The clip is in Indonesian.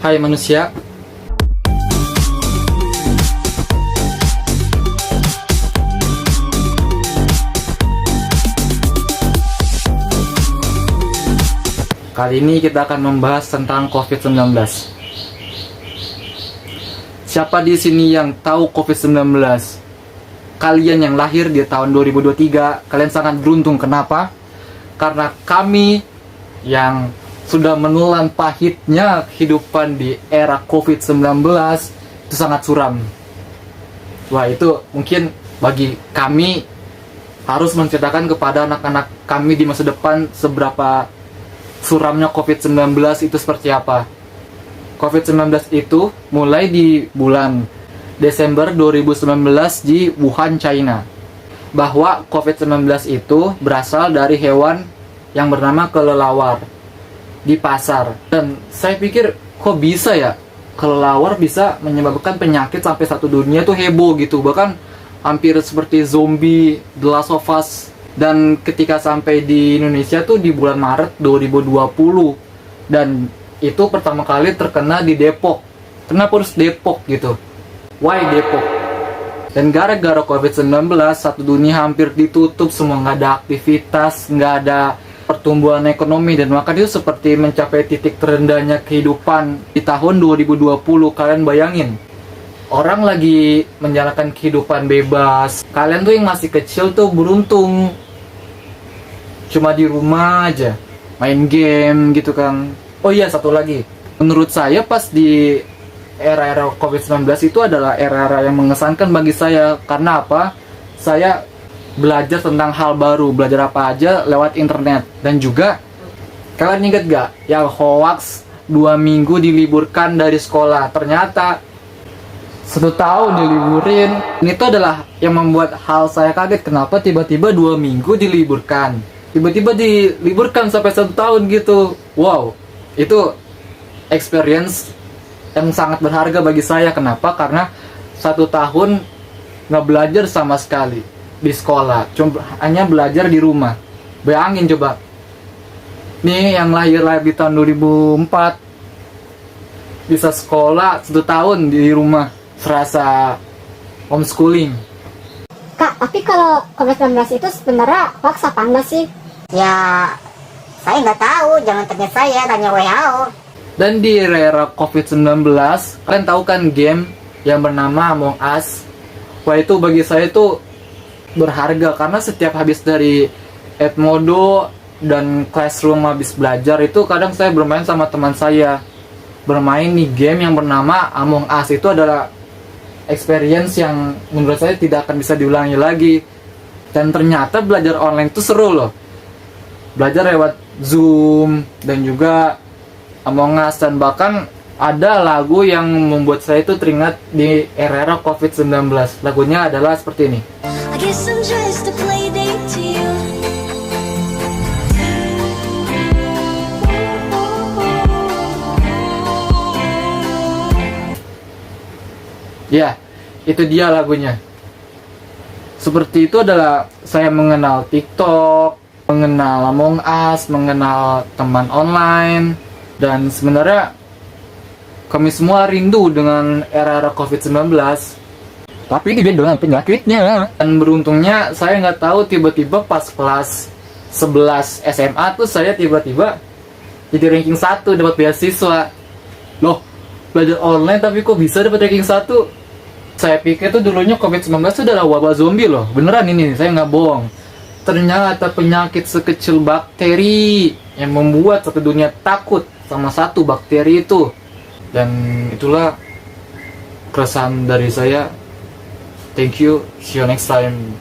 Hai manusia. Kali ini kita akan membahas tentang COVID-19. Siapa di sini yang tahu COVID-19? Kalian yang lahir di tahun 2023, kalian sangat beruntung. Kenapa? Karena kami yang sudah menelan pahitnya kehidupan di era COVID-19 itu sangat suram. Wah, itu mungkin bagi kami harus menceritakan kepada anak-anak kami di masa depan seberapa suramnya COVID-19 itu seperti apa. COVID-19 itu mulai di bulan Desember 2019 di Wuhan, China. Bahwa COVID-19 itu berasal dari hewan yang bernama kelelawar di pasar. Dan saya pikir, kok bisa ya kelelawar bisa menyebabkan penyakit sampai satu dunia tuh heboh gitu. Bahkan hampir seperti zombie The Last of Us. Dan ketika sampai di Indonesia tuh di bulan Maret 2020. Dan itu pertama kali terkena di Depok. Kenapa harus Depok gitu? Why Depok? Dan gara-gara COVID-19 satu dunia hampir ditutup, semua nggak ada aktivitas, nggak ada pertumbuhan ekonomi, dan maka itu seperti mencapai titik terendahnya kehidupan di tahun 2020. Kalian bayangin, orang lagi menjalankan kehidupan bebas. Kalian tuh yang masih kecil tuh beruntung, cuma di rumah aja main game gitu kan. Oh iya, satu lagi, menurut saya pas di era-era COVID-19 itu adalah era-era yang mengesankan bagi saya. Karena apa? Saya belajar tentang hal baru, belajar apa aja lewat internet. Dan juga, kalian ingat gak yang hoax 2 minggu diliburkan dari sekolah? Ternyata 1 tahun diliburin. Ini tuh adalah yang membuat hal saya kaget. Kenapa tiba-tiba 2 minggu diliburkan? Tiba-tiba diliburkan sampai 1 tahun gitu. Wow, itu experience yang sangat berharga bagi saya. Kenapa? Karena 1 tahun nggak belajar sama sekali di sekolah, cuma hanya belajar di rumah. Bayangin coba, nih yang lahir di tahun 2004 bisa sekolah 1 tahun di rumah, serasa homeschooling. Kak, tapi kalau COVID-19 itu sebenarnya hoax apa enggak sih? Ya, saya nggak tahu. Jangan tanya saya, tanya WHO. Dan di era COVID-19, kalian tahu kan game yang bernama Among Us? Wah, itu bagi saya itu berharga, karena setiap habis dari Edmodo dan Classroom habis belajar itu kadang saya bermain sama teman saya. Bermain nih game yang bernama Among Us. Itu adalah experience yang menurut saya tidak akan bisa diulangi lagi. Dan ternyata belajar online itu seru loh. Belajar lewat Zoom dan juga Among Us. Dan bahkan ada lagu yang membuat saya itu teringat di era-era COVID-19. Lagunya adalah seperti ini. I guess I'm just a play date to you. Ya, itu dia lagunya. Seperti itu adalah saya mengenal TikTok, mengenal Among Us, mengenal teman online. Dan sebenarnya kami semua rindu dengan era-era COVID-19. Tapi ini beda dengan penyakitnya. Dan beruntungnya saya nggak tahu, tiba-tiba pas kelas 11 SMA tuh saya tiba-tiba jadi ranking 1, dapat beasiswa. Loh, belajar online tapi kok bisa dapat ranking 1? Saya pikir tuh dulunya COVID-19 itu adalah wabah zombie loh. Beneran ini, saya nggak bohong. Ternyata penyakit sekecil bakteri yang membuat satu dunia takut sama satu bakteri itu. Dan itulah keresahan dari saya. Thank you, see you next time.